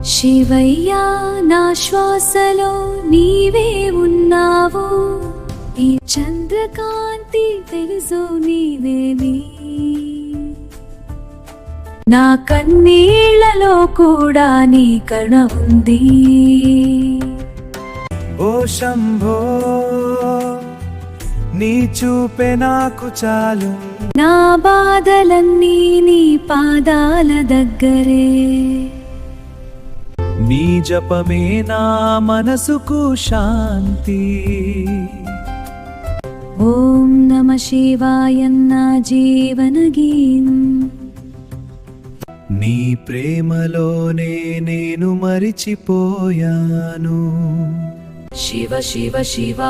శివయ్యా నా శ్వాసలో నీవే ఉన్నావు, ఈ చంద్రకాంతి తెలుసు నీవేని, నా కన్నీళ్లలో కూడా నీ కరుణ ఉంది. ఓ శంభో నీ చూపే నాకు చాలు, నా బాధలన్నీ నీ పాదాల దగ్గరే, నీ జపమే నా మనసుకు శాంతి. ఓం నమ శివాయన్న జీవన గీతం. నీ ప్రేమలోనే నేను మరిచిపోయాను. శివ శివ శివ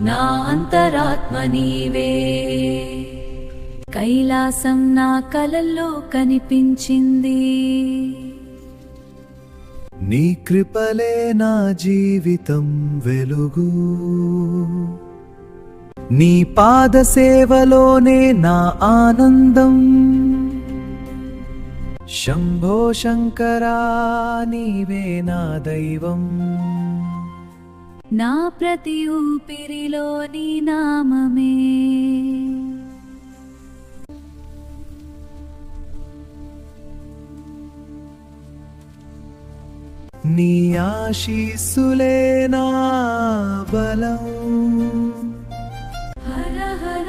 నా అంతరాత్మ నీవే, కైలాసం నా కలల్లో కనిపించింది. నీ కృపలే నా జీవితం వెలుగు, నీ పాద సేవలోనే నా ఆనందం. శంభో శంకరా నీవే నా దైవం, నా ప్రతి ఊపిరిలో నీ నామమే. నీ ఆశీస్సులే నా బలం. హర హర